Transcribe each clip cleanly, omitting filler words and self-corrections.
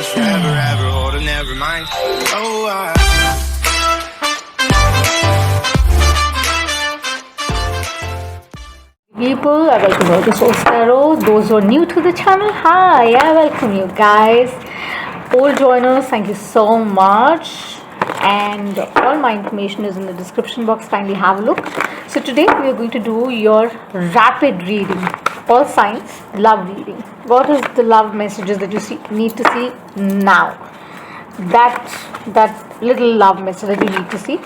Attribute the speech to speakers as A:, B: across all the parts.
A: was forever, ever holding, never mind. Oh,
B: people, I welcome you to Soul Tarot. Those who are new to the channel, hi, I welcome you guys. Old joiners, thank you so much. And all my information is in the description box. Kindly have a look. So today we are going to do your rapid reading, all signs love reading. What is the love messages that you need to see now? That little love message that you need to see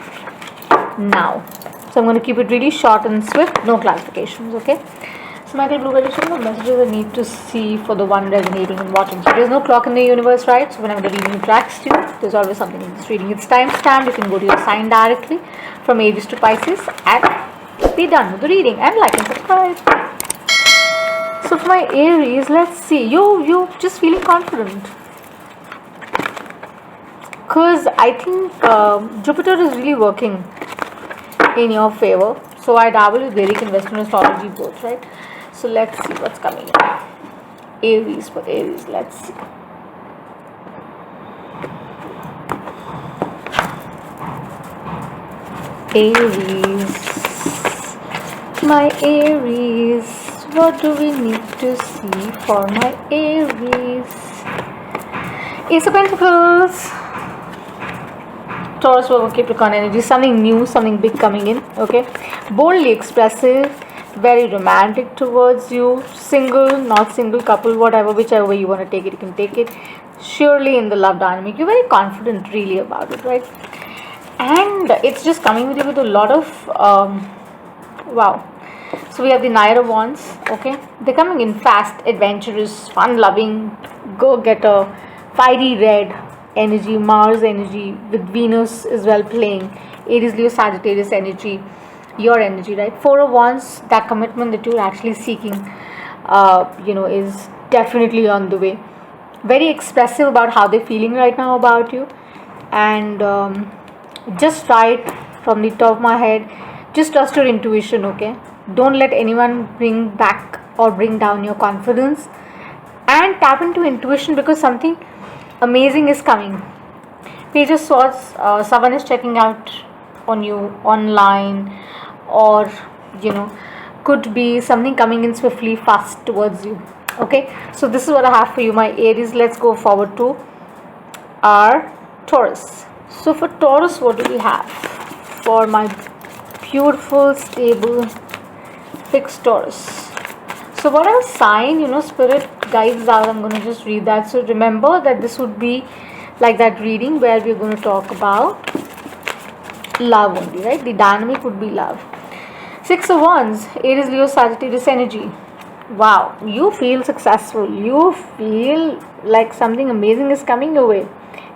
B: now. So I'm going to keep it really short and swift, no clarifications, okay? So Michael Blueberry, the messages I need to see for the one resonating and watching. So there's no clock in the universe, right? So whenever the reading attracts you, there's always something in this reading. It's time stamped. You can go to your sign directly from Aries to Pisces and be done with the reading. And like and subscribe. So for my Aries, let's see. You just feeling confident. Because I think Jupiter is really working in your favor. So I dabble with Vedic and Western astrology both, right? So let's see what's coming in. Aries for Aries, let's see. Aries. My Aries. What do we need to see for my Aries? Ace of Pentacles. Taurus, Virgo, Capricorn energy, something new, something big coming in, okay? Boldly expressive, very romantic towards you, single, not single, couple, whatever, whichever way you want to take it, you can take it. Surely in the love dynamic, you're very confident really about it, right? And it's just coming with you with a lot of, wow. So we have the Knight of Wands, okay? They're coming in fast, adventurous, fun-loving, go-getter, fiery red energy, Mars energy with Venus as well playing, Aries, Leo, Sagittarius energy, your energy, right? Four of Wands, that commitment that you're actually seeking, is definitely on the way. Very expressive about how they're feeling right now about you, and just right from the top of my head, just trust your intuition, okay? Don't let anyone bring back or bring down your confidence, and tap into intuition because something amazing is coming. Page of Swords, someone is checking out on you online, or could be something coming in swiftly fast towards you, okay? So this is what I have for you, my Aries. Let's go forward to our Taurus. So for Taurus, what do we have for my beautiful, stable, fixed Taurus? So whatever sign, spirit guides out, I'm going to just read that. So remember that this would be like that reading where we're going to talk about love only, right? The dynamic would be love. Six of Wands, Aries, Leo, Sagittarius energy. Wow, you feel successful. You feel like something amazing is coming your way.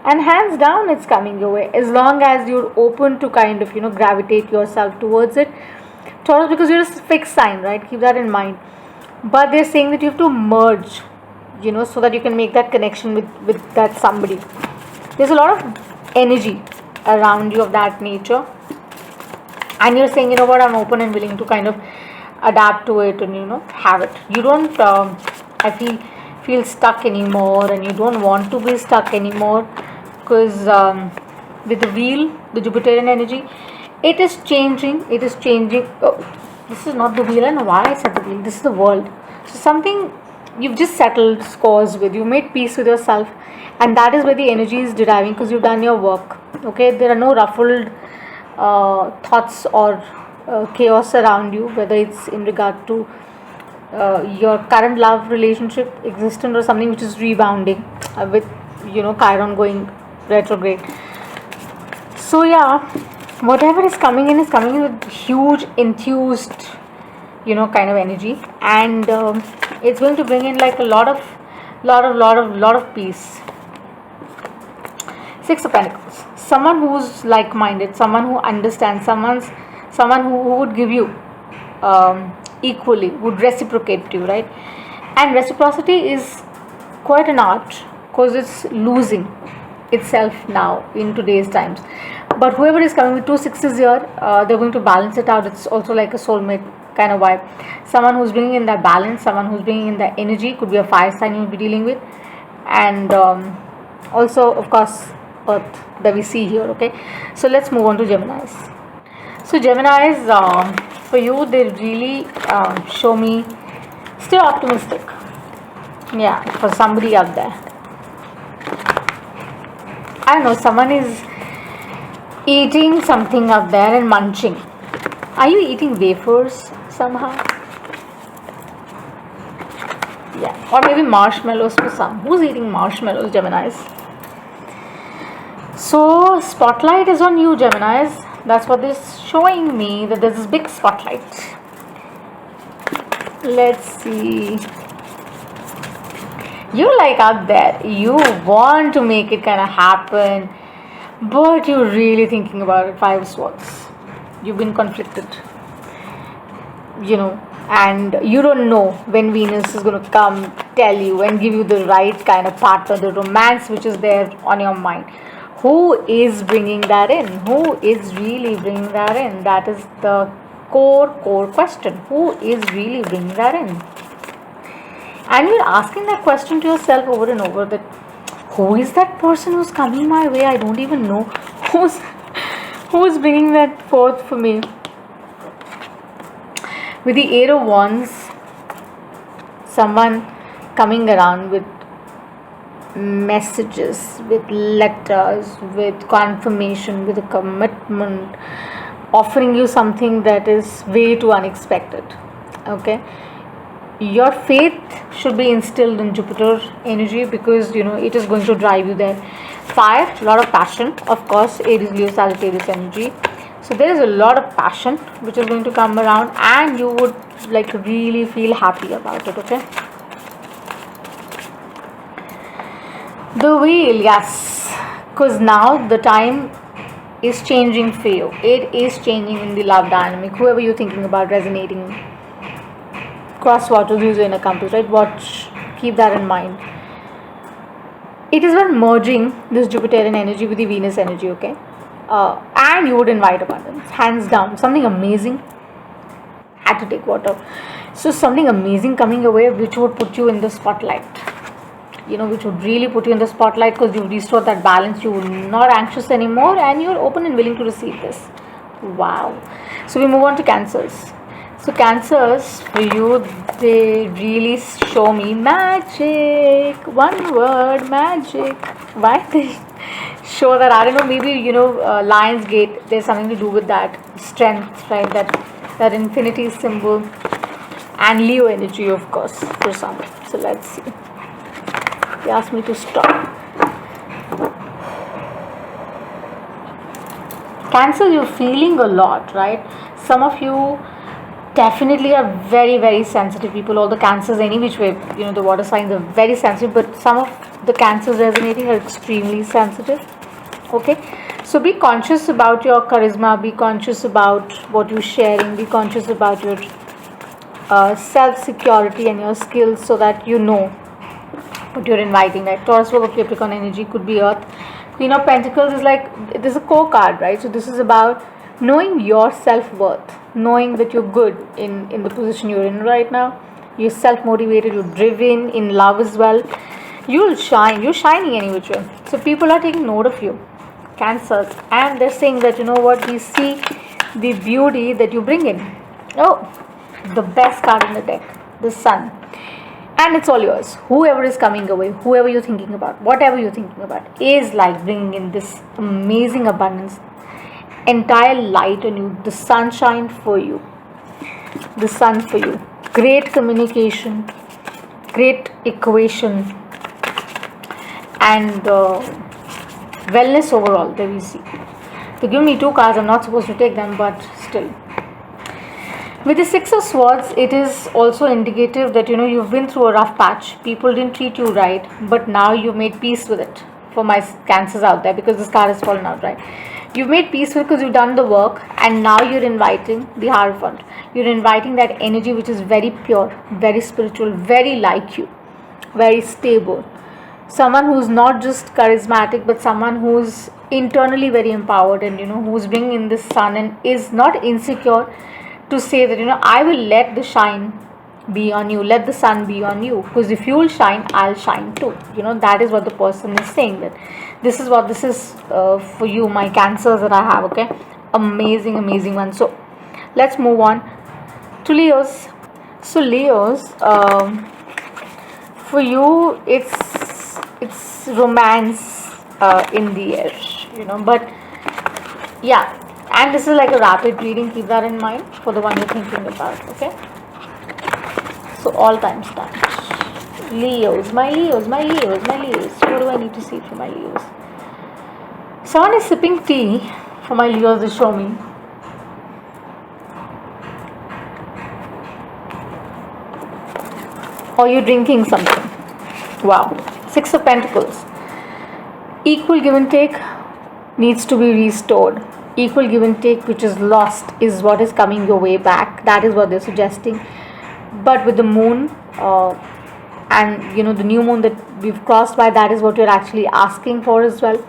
B: And hands down, it's coming your way. As long as you're open to kind of, gravitate yourself towards it. Taurus, because you're a fixed sign, right? Keep that in mind. But they're saying that you have to merge, so that you can make that connection with that somebody. There's a lot of energy around you of that nature. And you're saying, what, I'm open and willing to kind of adapt to it and, have it. You don't, I feel stuck anymore, and you don't want to be stuck anymore. Because with the wheel, the Jupiterian energy, it is changing. Oh, this is not the wheel. I don't know why I said the wheel. This is the world. So something you've just settled scores with. You made peace with yourself, and that is where the energy is deriving, because you've done your work. Okay, there are no ruffled thoughts or chaos around you, whether it's in regard to your current love relationship existent or something which is rebounding with Chiron going retrograde. So yeah, whatever is coming in with huge enthused kind of energy, and it's going to bring in like a lot of peace. Six of Pentacles, someone who's like-minded, someone who understands, someone who would give you equally, would reciprocate to you, right? And reciprocity is quite an art, because it's losing itself now in today's times. But whoever is coming with 2 6s here, they're going to balance it out. It's also like a soulmate kind of vibe. Someone who's bringing in that balance, someone who's bringing in that energy, could be a fire sign you'll be dealing with. And also of course Earth that we see here. Okay, so let's move on to Geminis. So Geminis, for you, they really show me still optimistic. Yeah, for somebody out there. I don't know, someone is eating something up there and munching. Are you eating wafers somehow? Yeah, or maybe marshmallows for some. Who's eating marshmallows, Geminis? So, spotlight is on you, Geminis. That's what this is showing me, that there's this big spotlight. Let's see. You like out there, you want to make it kind of happen, but you're really thinking about it. 5 of Swords. You've been conflicted, and you don't know when Venus is going to come, tell you, and give you the right kind of partner, the romance which is there on your mind. Who is bringing that in? Who is really bringing that in? That is the core question. Who is really bringing that in? And you're asking that question to yourself over and over, that who is that person who's coming my way? I don't even know who's bringing that forth for me. With the 8 of Wands, someone coming around with messages, with letters, with confirmation, with a commitment, offering you something that is way too unexpected. Okay, your faith should be instilled in Jupiter energy, because it is going to drive you there. Fire, a lot of passion, of course. Aries, Leo, Sagittarius energy. So there is a lot of passion which is going to come around, and you would like really feel happy about it. Okay. The Wheel, yes, because now the time is changing for you. It is changing in the love dynamic. Whoever you're thinking about resonating, cross waters, use in a compass, right? Watch, keep that in mind. It is about merging this Jupiterian energy with the Venus energy, okay? And you would invite abundance, hands down. Something amazing. Had to take water. So something amazing coming away, which would put you in the spotlight. Which would really put you in the spotlight, because you've restored that balance. You're not anxious anymore, and you're open and willing to receive this. Wow. So we move on to Cancers. So Cancers, for you, they really show me magic. One word, magic. Why they show that? I don't know, maybe Lion's Gate, there's something to do with that strength, right? That infinity symbol, and Leo energy, of course, for some. So let's see. They asked me to stop. Cancer, you're feeling a lot, right? Some of you definitely are very, very sensitive people. All the Cancers, any which way, the water signs are very sensitive, but some of the Cancers resonating are extremely sensitive. Okay, so be conscious about your charisma, be conscious about what you're sharing, be conscious about your self-security and your skills, so that you know what you're inviting. Like Taurus, Virgo, Capricorn energy could be Earth. Queen of Pentacles is like, it is a core card, right? So this is about knowing your self-worth, knowing that you're good in the position you're in right now. You're self-motivated, you're driven, in love as well. You'll shine, you're shining any which way. So people are taking note of you, Cancers, and they're saying that, we see the beauty that you bring in. Oh, the best card in the deck, the Sun. And it's all yours. Whoever is coming away, whoever you're thinking about, whatever you're thinking about, is like bringing in this amazing abundance, entire light on you, the sunshine for you, the sun for you. Great communication, great equation, and wellness overall that we see. They give me 2 cards. I'm not supposed to take them, but still. With the 6 of Swords, it is also indicative that you've been through a rough patch. People didn't treat you right, but now you've made peace with it. For my Cancers out there, because this card has fallen out, right? You've made peace with it because you've done the work, and now you're inviting the Hierophant. You're inviting that energy which is very pure, very spiritual, very like you, very stable. Someone who's not just charismatic, but someone who's internally very empowered, and who's bringing in the sun and is not insecure to say that I will let the shine be on you, let the sun be on you, because if you'll shine, I'll shine too. That is what the person is saying, that this is what this is for you, my cancers that I have. Okay, amazing one. So let's move on to Leos. So Leos, for you, it's romance in the air, but yeah, and this is like a rapid reading, keep that in mind for the one you're thinking about. Okay, so all time start. Leos, my Leos. What do I need to see for my Leos? Someone is sipping tea for my Leos to show me. Or you're drinking something. Wow. Six of Pentacles. Equal give and take needs to be restored. Equal give and take which is lost is what is coming your way back. That is what they're suggesting. But with the moon and the new moon that we've crossed by, that is what you're actually asking for as well.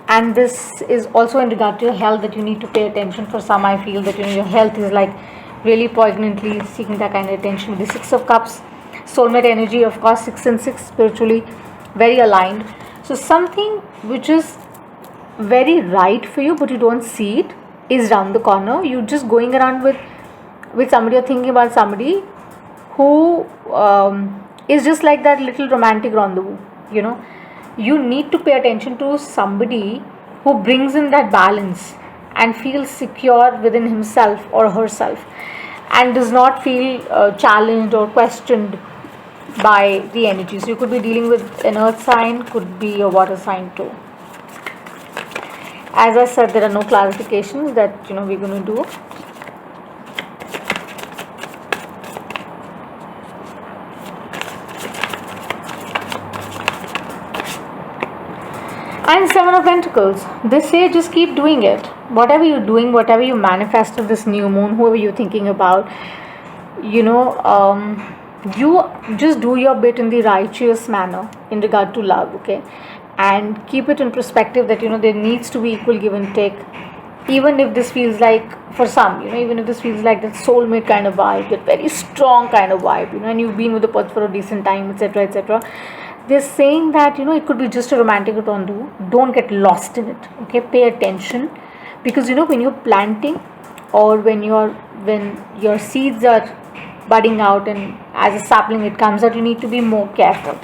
B: And this is also in regard to your health, that you need to pay attention. For some, I feel that your health is like really poignantly seeking that kind of attention. With the Six of Cups, soulmate energy, of course, 6 and 6, spiritually very aligned. So something which is very right for you but you don't see it is round the corner. You're just going around with somebody, or thinking about somebody who is just like that little romantic rendezvous. You need to pay attention to somebody who brings in that balance and feels secure within himself or herself, and does not feel challenged or questioned by the energy. So you could be dealing with an earth sign, could be a water sign too. As I said, there are no clarifications that we're going to do. And Seven of Pentacles. They say just keep doing it. Whatever you're doing, whatever you manifested this new moon, whoever you're thinking about, you just do your bit in the righteous manner in regard to love, okay? And keep it in perspective that, there needs to be equal give and take. Even if this feels like, for some, even if this feels like that soulmate kind of vibe, that very strong kind of vibe, and you've been with the person for a decent time, etc., etc., they're saying that it could be just a romantic rendezvous. Don't get lost in it, okay? Pay attention, because when you're planting, or when your seeds are budding out and as a sapling it comes out, you need to be more careful.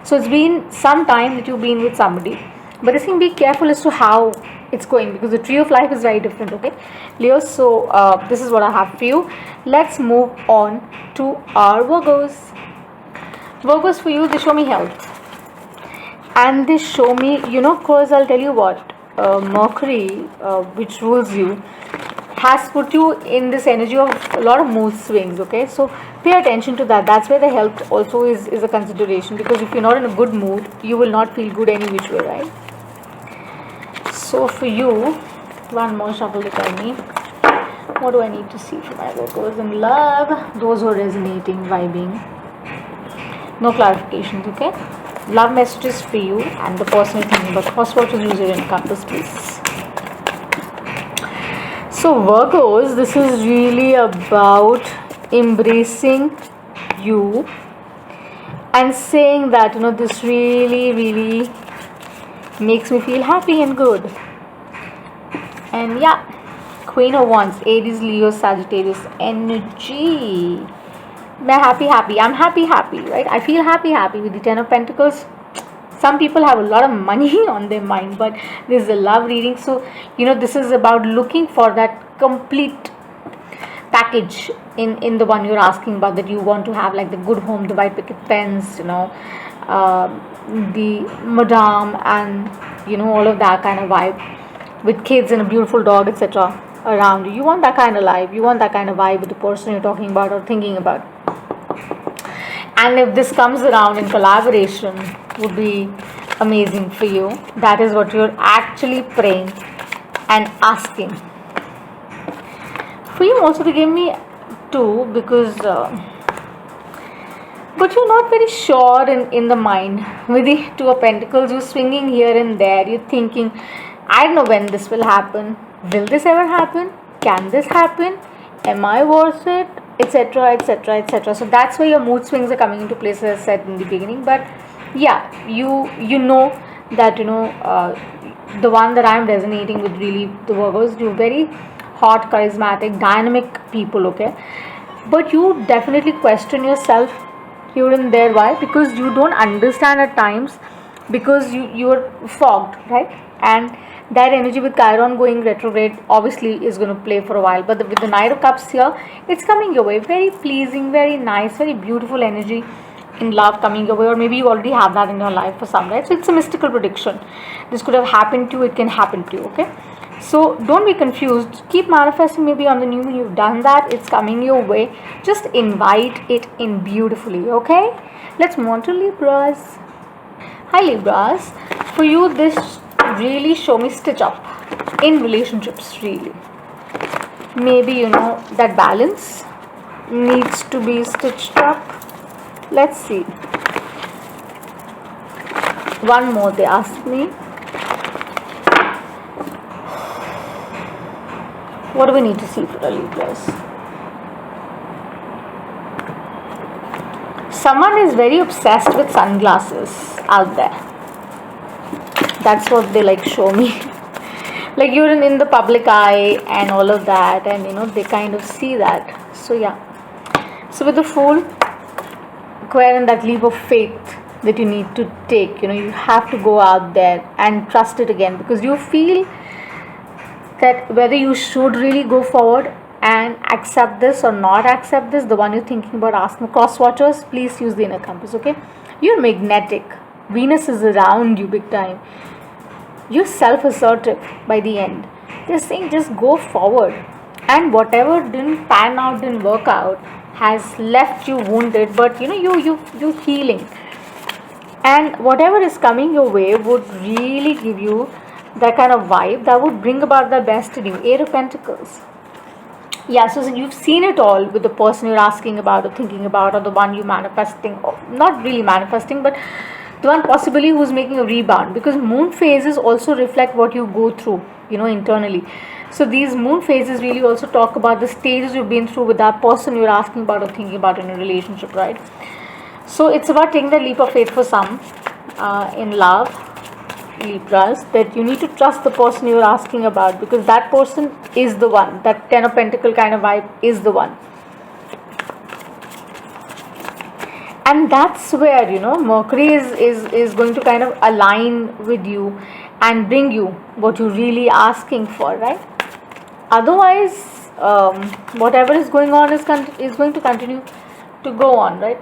B: So it's been some time that you've been with somebody, but I think be careful as to how it's going, because the tree of life is very different, okay, Leo? So this is what I have for you. Let's move on to our Virgos. Virgos, for you, they show me health, and they show me, cause I'll tell you what, Mercury, which rules you, has put you in this energy of a lot of mood swings, okay? So pay attention to that. That's where the health also is a consideration, because if you're not in a good mood, you will not feel good any which way, right? So for you, one more shuffle to tell me, what do I need to see for my Virgos in love? Those who are resonating, vibing. No clarifications, okay? Love messages for you and the person you're thinking about. First, what is user and compass, please. So Virgos, this is really about embracing you and saying that this really makes me feel happy and good. And yeah, Queen of Wands, Aries, Leo, Sagittarius energy. I'm happy, right? I feel happy with the Ten of Pentacles. Some people have a lot of money on their mind, but this is a love reading. So this is about looking for that complete package in the one you're asking about, that you want to have, like the good home, the white picket fence, the madame, and all of that kind of vibe, with kids and a beautiful dog, etc. around you. You want that kind of life. You want that kind of vibe with the person you're talking about or thinking about. And if this comes around in collaboration, would be amazing for you. That is what you're actually praying and asking. For you also, they gave me 2, because but you're not very sure in the mind. With the 2 of Pentacles, you're swinging here and there. You're thinking, I don't know when this will happen. Will this ever happen? Can this happen? Am I worth it? etc., etc., etc. So that's why your mood swings are coming into place, as I said in the beginning. But yeah, you know that the one that I'm resonating with, really, the Virgos, you're very hot, charismatic, dynamic people, okay? But you definitely question yourself here and there. Why? Because you don't understand at times, because you're fogged, right? And that energy with Chiron going retrograde obviously is going to play for a while. But with the Knight of Cups here, it's coming your way, very pleasing, very nice, very beautiful energy in love coming your way. Or maybe you already have that in your life for some, right? So it's a mystical prediction. This could have happened to you, it can happen to you, okay? So don't be confused. Keep manifesting. Maybe on the new moon you've done that, it's coming your way. Just invite it in beautifully, okay? Let's move on to Libras. Hi Libras, for you this really show me stitch up in relationships, really. Maybe that balance needs to be stitched up. Let's see. One more they asked me. What do we need to see for the Libras? Someone is very obsessed with sunglasses out there. That's what they show me. Like you're in the public eye and all of that, and they kind of see that. So yeah. So with the Fool, acquiring that leap of faith that you need to take, you have to go out there and trust it again, because you feel that whether you should really go forward and accept this or not accept this, the one you're thinking about asking. Cross watchers, please use the inner compass, okay? You're magnetic. Venus is around you big time. You're self-assertive by the end. They're saying just go forward, and whatever didn't pan out, didn't work out, has left you wounded, but you're healing, and whatever is coming your way would really give you that kind of vibe that would bring about the best in you. 8 of Pentacles. Yeah, so you've seen it all with the person you're asking about or thinking about, or the one you're manifesting, or not really manifesting, but the one possibly who's making a rebound, because moon phases also reflect what you go through, internally. So these moon phases really also talk about the stages you've been through with that person you're asking about or thinking about in a relationship, right? So it's about taking that leap of faith for some in love, Libras, that you need to trust the person you're asking about, because that person is the one. That 10 of Pentacle kind of vibe is the one. And that's where Mercury is going to kind of align with you and bring you what you're really asking for, right? Otherwise, whatever is going on is going to continue to go on, right?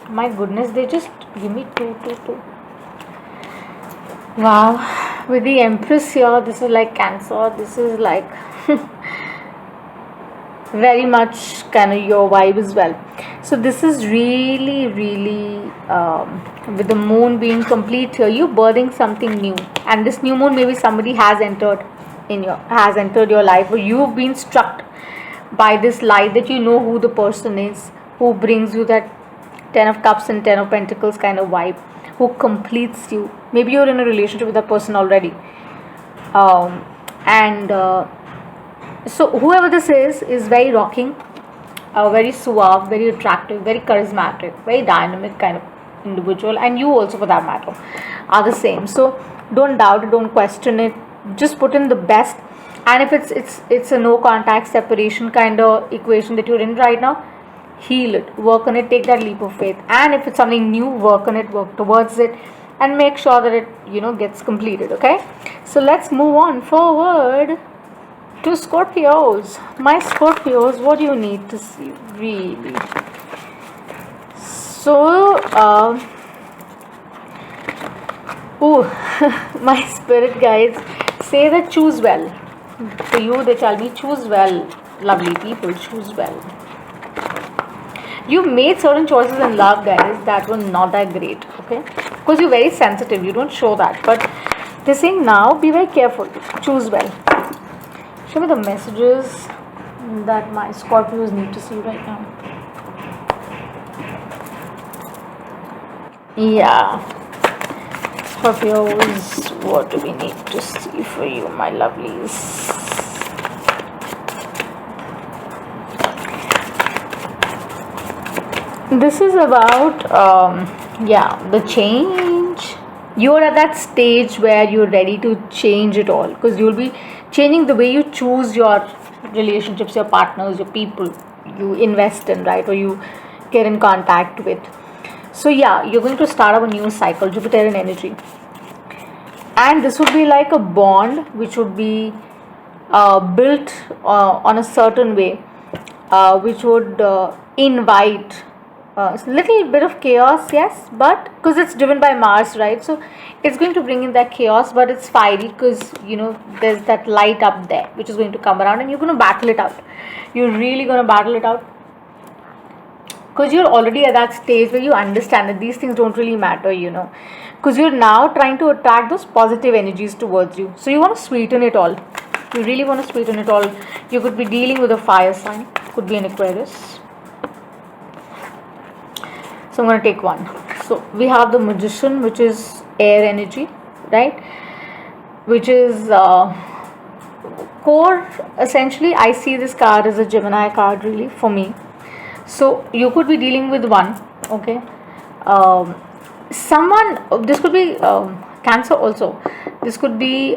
B: My goodness, they just give me two. Wow, with the Empress here, this is like Cancer. This is like very much kind of your vibe as well. So this is really with the moon being complete here, you birthing something new, and this new moon, maybe somebody has entered your life, or you've been struck by this light that who the person is who brings you that 10 of Cups and 10 of Pentacles kind of vibe, who completes you. Maybe you're in a relationship with that person already, so whoever this is very rocking, very suave, very attractive, very charismatic, very dynamic kind of individual, and you also for that matter are the same. So don't doubt it, don't question it, just put in the best. And if it's a no contact separation kind of equation that you're in right now, heal it, work on it, take that leap of faith. And if it's something new, work on it, work towards it, and make sure that it gets completed, okay? So let's move on forward to Scorpios. My Scorpios, what do you need to see really? So my spirit guides say that choose well. For you, they tell me choose well, lovely people, choose well. You made certain choices in love, guys, that were not that great, okay? Because you're very sensitive, you don't show that. But they're saying now, be very careful, choose well. Show me the messages that my Scorpios need to see right now. Yeah. Scorpios, what do we need to see for you, my lovelies? This is about, yeah, the change. You're at that stage where you're ready to change it all, because you'll be changing the way you choose your relationships, your partners, your people you invest in, right? Or you get in contact with. So, yeah, you're going to start up a new cycle, Jupiterian energy. And this would be like a bond which would be built on a certain way, which would invite a little bit of chaos, yes, but because it's driven by Mars, right? So it's going to bring in that chaos, but it's fiery because there's that light up there which is going to come around, and you're going to battle it out. You're really going to battle it out, because you're already at that stage where you understand that these things don't really matter, because you're now trying to attract those positive energies towards you. So you want to sweeten it all. You really want to sweeten it all. You could be dealing with a fire sign, could be an Aquarius. So I'm going to take one. So we have the Magician, which is air energy, right? Which is core. Essentially, I see this card as a Gemini card, really, for me. So you could be dealing with one, okay? Someone, this could be Cancer also. This could be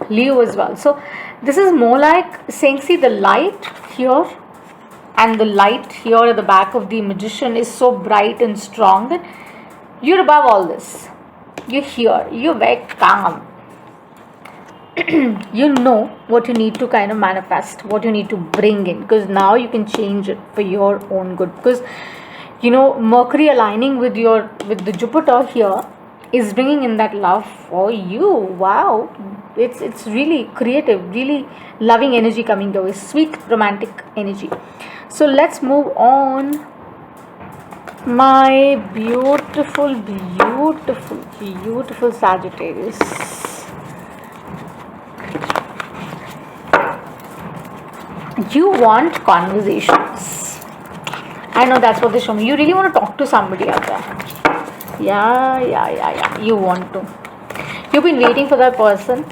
B: Leo as well. So this is more like saying, see, the light here and the light here at the back of the Magician is so bright and strong that you're above all this. You're here. You're very calm. You know what you need to kind of manifest, what you need to bring in, because now you can change it for your own good. Because Mercury aligning with the Jupiter here is bringing in that love for you. Wow, it's really creative, really loving energy coming your way, sweet romantic energy. So let's move on, my beautiful, beautiful, beautiful Sagittarius. You want conversations. I know that's what they show me. You really want to talk to somebody out there. Yeah. You want to. You've been waiting for that person,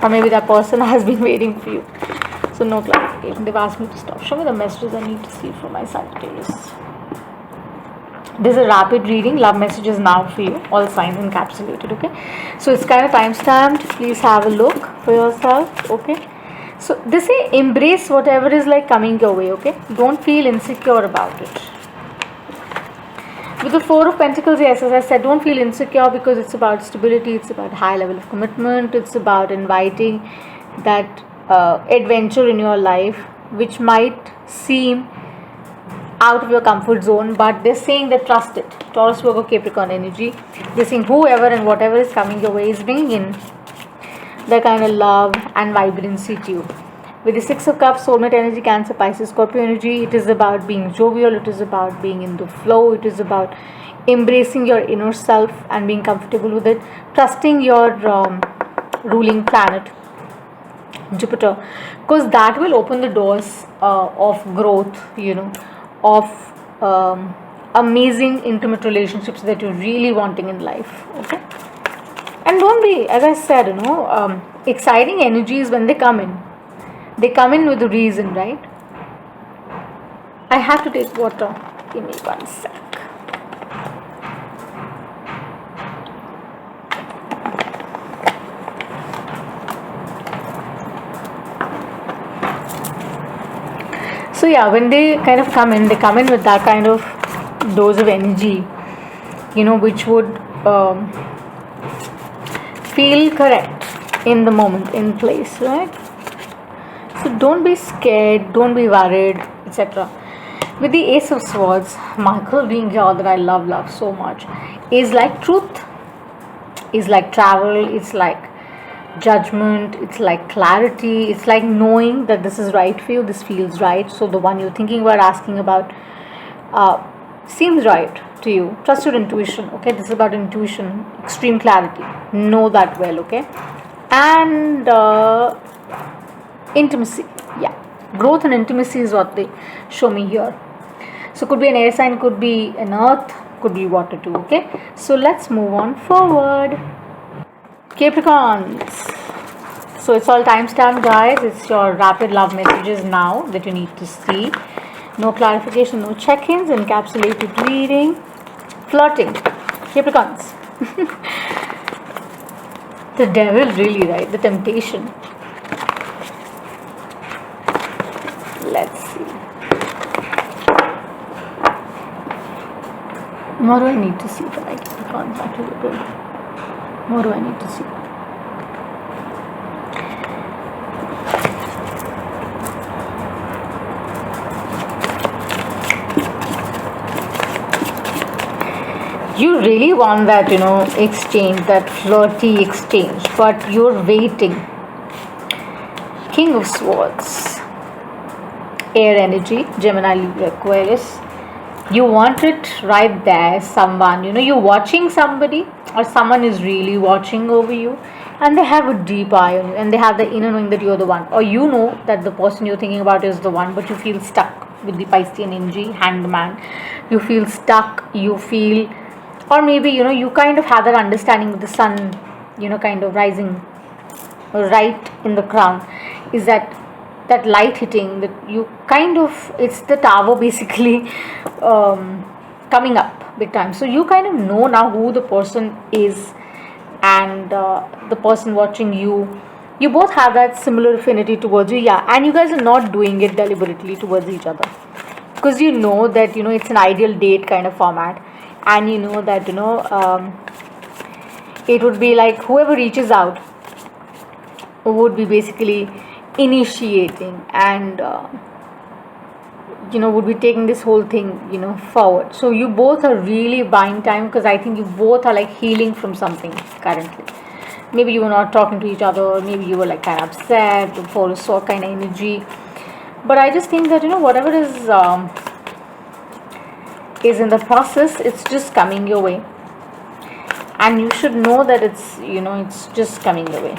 B: or maybe that person has been waiting for you. So no clarification. They've asked me to stop. Show me the messages I need to see from my Sagittarius. This is a rapid reading. Love messages now for you. All signs encapsulated. Okay. So it's kind of time stamped. Please have a look for yourself. Okay. So they say embrace whatever is like coming your way, okay? Don't feel insecure about it. With the Four of Pentacles, yes, as I said, don't feel insecure, because it's about stability, it's about high level of commitment, it's about inviting that adventure in your life, which might seem out of your comfort zone, but they're saying that trust it. Taurus, Virgo, Capricorn energy. They're saying whoever and whatever is coming your way is bringing in the kind of love and vibrancy to you. With the Six of Cups, soulmate energy, Cancer, Pisces, Scorpio energy, it is about being jovial, it is about being in the flow, it is about embracing your inner self and being comfortable with it, trusting your ruling planet, Jupiter, because that will open the doors of growth, of amazing intimate relationships that you're really wanting in life, okay? And don't be, as I said, exciting energies when they come in. They come in with a reason, right? I have to take water. Give me 1 sec. So yeah, when they kind of come in, they come in with that kind of dose of energy, which would feel correct in the moment, in place, right? So don't be scared, don't be worried, etc. With the Ace of Swords, Michael being here that I love so much, is like truth, is like travel, it's like judgment, it's like clarity, it's like knowing that this is right for you, this feels right. So the one you're thinking about, asking about, seems right to you. Trust your intuition, okay? This is about intuition, extreme clarity. Know that well, okay? And intimacy, yeah, growth and intimacy is what they show me here. So could be an air sign, could be an earth, could be water too, okay? So let's move on forward. Capricorns. So it's all timestamp, guys. It's your rapid love messages now that you need to see. No clarification, no check-ins, encapsulated reading, flirting, Capricorns. The devil, really, right? The temptation. Let's see. What do I need to see for my Capricorns? Actually, what do I need to see? You really want that, exchange, that flirty exchange, but you're waiting. King of Swords, air energy, Gemini, Libra, Aquarius. You want it right there, someone, you're watching somebody, or someone is really watching over you, and they have a deep eye on you, and they have the inner knowing that you're the one, or you know that the person you're thinking about is the one, but you feel stuck with the Piscean energy, Hanged Man. You feel stuck, you feel, or maybe you kind of have that understanding with the sun kind of rising right in the crown, is that light hitting, that you kind of, it's the tower basically coming up big time. So you kind of know now who the person is, and the person watching you both have that similar affinity towards you, yeah, and you guys are not doing it deliberately towards each other, because you know that it's an ideal date kind of format, and you know that it would be like whoever reaches out would be basically initiating, and would be taking this whole thing forward. So you both are really buying time, because I think you both are like healing from something currently. Maybe you were not talking to each other, or maybe you were like kind of upset, for a sort kind of energy, but I just think that whatever is in the process, it's just coming your way, and you should know that it's just coming your way.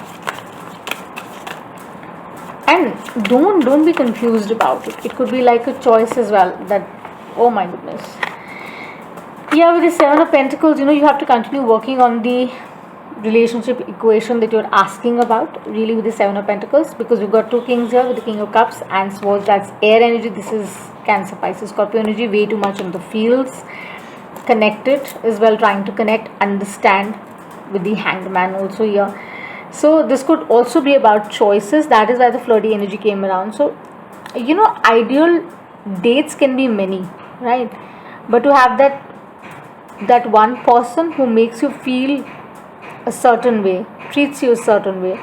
B: And don't be confused about it. It could be like a choice as well, that, oh my goodness, yeah, with the Seven of Pentacles, you have to continue working on the relationship equation that you're asking about, really, with the Seven of Pentacles, because we've got two kings here with the King of Cups and Swords. That's air energy. This is Cancer, Pisces, Scorpio energy, way too much in the fields, connected as well, trying to connect, understand, with the Hanged Man also here. So this could also be about choices. That is why the flirty energy came around. So ideal dates can be many, right? But to have that one person who makes you feel a certain way, treats you a certain way,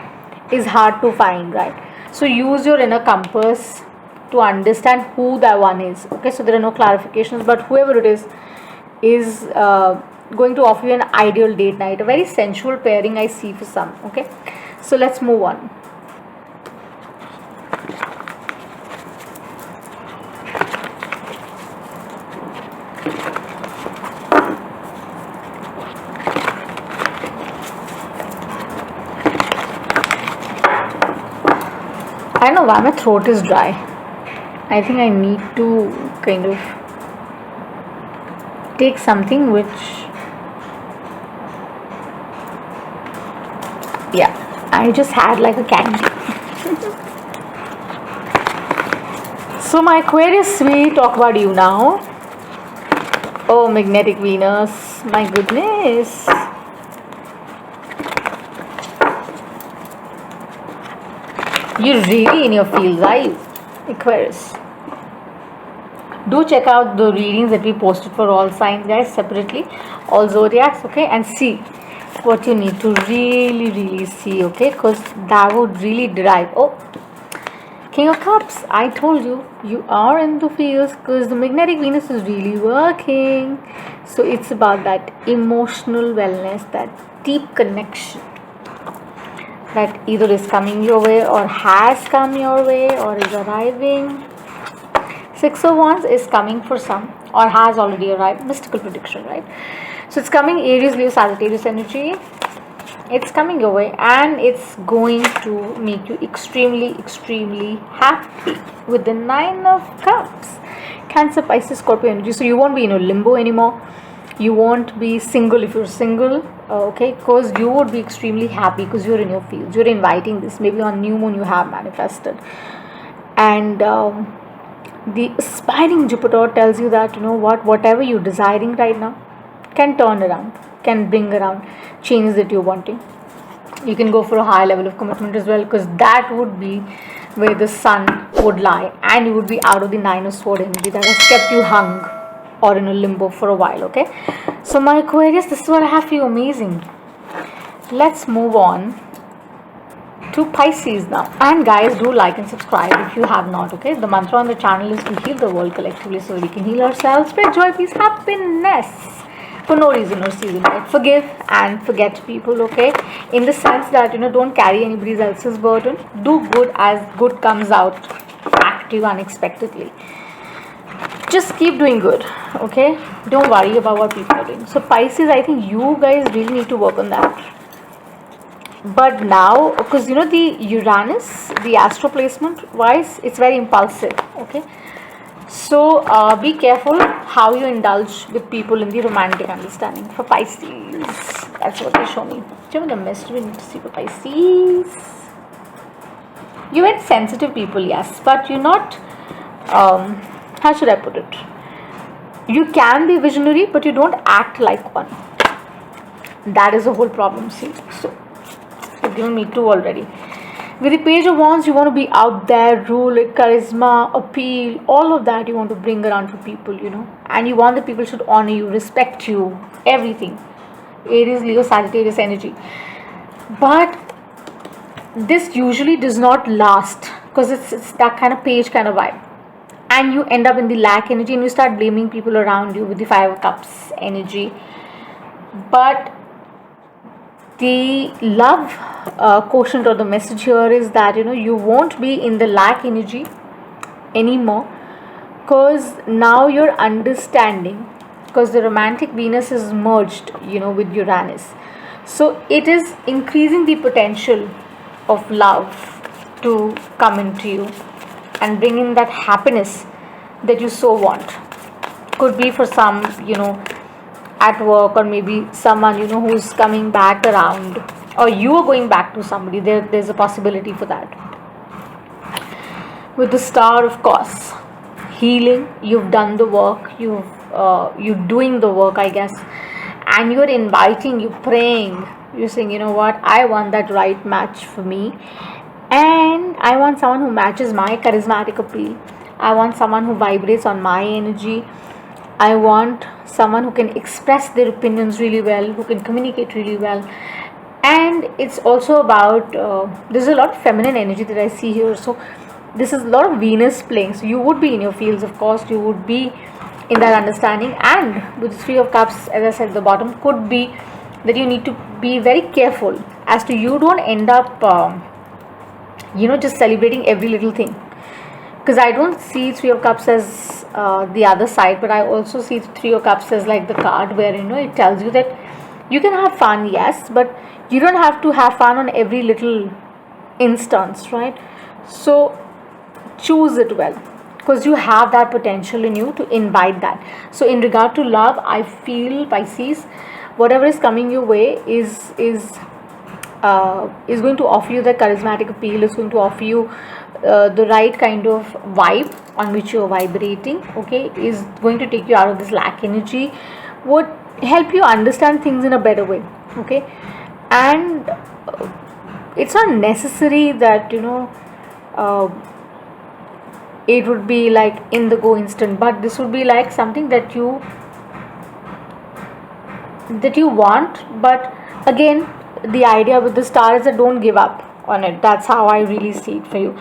B: is hard to find, right? So use your inner compass to understand who that one is. Okay, so there are no clarifications, but whoever it is going to offer you an ideal date night, a very sensual pairing I see for some. Okay, so let's move on. I don't know why my throat is dry. I think I need to kind of take something which, yeah, I just had like a candy. So my Aquarius, we talk about you now. Oh, magnetic Venus, my goodness. You're really in your fields, are you, Aquarius? Do check out the readings that we posted for all signs, guys, separately, all zodiacs, okay, and see what you need to really see, okay, because that would really derive. Oh, King of Cups, I told you, you are in the fields, because the magnetic Venus is really working. So it's about that emotional wellness, that deep connection that either is coming your way, or has come your way, or is arriving. Six of Wands is coming for some, or has already arrived. Mystical prediction, right? So it's coming Aries, Leo, Sagittarius energy. It's coming your way, and it's going to make you extremely happy with the Nine of Cups. Cancer, Pisces, Scorpio energy. So you won't be in a limbo anymore. You won't be single if you're single, okay, because you would be extremely happy, because you're in your fields, you're inviting this. Maybe on new moon you have manifested, and The aspiring Jupiter tells you that, you know what, whatever you're desiring right now can turn around, can bring around changes that you're wanting. You can go for a high level of commitment as well, because that would be where the sun would lie, and you would be out of the Nine of Sword energy that has kept you hung or in a limbo for a while. Okay, so my Aquarius, this is what I have for you. Amazing. Let's move on to Pisces now. And guys, do like and subscribe if you have not. Okay, the mantra on the channel is to heal the world collectively so we can heal ourselves, spread joy, peace, happiness for no reason or season, right? Forgive and forget people, okay? In the sense that, you know, don't carry anybody else's burden. Do good as good comes out back to you unexpectedly. Just keep doing good, okay? Don't worry about what people are doing. So Pisces, I think you guys really need to work on that. But now, because, you know, the Uranus, the astro placement wise, it's very impulsive, okay? So be careful how you indulge with people in the romantic understanding. For Pisces, that's what they show me. Do you know the message we need to see for Pisces? You're very sensitive people, yes, but you're not, how should I put it? You can be visionary, but you don't act like one. That is the whole problem, see. So you've given me two already. With the Page of Wands, you want to be out there, rule it, charisma, appeal, all of that you want to bring around for people, you know. And you want the people should honor you, respect you, everything. Aries, Leo, Sagittarius energy. But this usually does not last, because it's that kind of page kind of vibe. And you end up in the lack energy and you start blaming people around you with the Five of Cups energy. But the love quotient or the message here is that, you know, you won't be in the lack energy anymore, because now you're understanding, because the romantic Venus is merged, you know, with Uranus. So it is increasing the potential of love to come into you and bring in that happiness that you so want. Could be for some, you know, at work, or maybe someone, you know, who's coming back around, or you are going back to somebody. There's a possibility for that. With the Star, of course, healing. You've done the work, you're doing the work, I guess, and you're inviting, you're praying, you're saying, you know what, I want that right match for me, and I want someone who matches my charismatic appeal. I want someone who vibrates on my energy. I want someone who can express their opinions really well, who can communicate really well. And it's also about, there's a lot of feminine energy that I see here. So this is a lot of Venus playing. So you would be in your fields, of course, you would be in that understanding. And with the Three of Cups, as I said, the bottom could be that you need to be very careful as to you don't end up, you know, just celebrating every little thing. Because I don't see Three of Cups as the other side, but I also see Three of Cups as like the card where, you know, it tells you that you can have fun, yes, but you don't have to have fun on every little instance, right? So choose it well, because you have that potential in you to invite that. So in regard to love, I feel, Pisces, whatever is coming your way is going to offer you the charismatic appeal, is going to offer you the right kind of vibe on which you're vibrating, okay, is going to take you out of this lack energy, would help you understand things in a better way, okay. And it's not necessary that, you know, it would be like in the go instant, but this would be like something that you want. But again, the idea with the Star is that don't give up on it. That's how I really see it for you.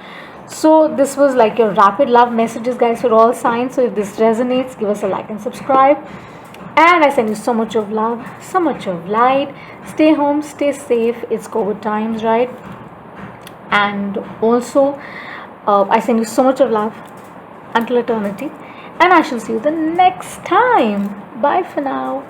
B: So this was like your rapid love messages, guys, for all signs. So if this resonates, give us a like and subscribe. And I send you so much of love, so much of light. Stay home, stay safe. It's COVID times, right? And also, I send you so much of love until eternity. And I shall see you the next time. Bye for now.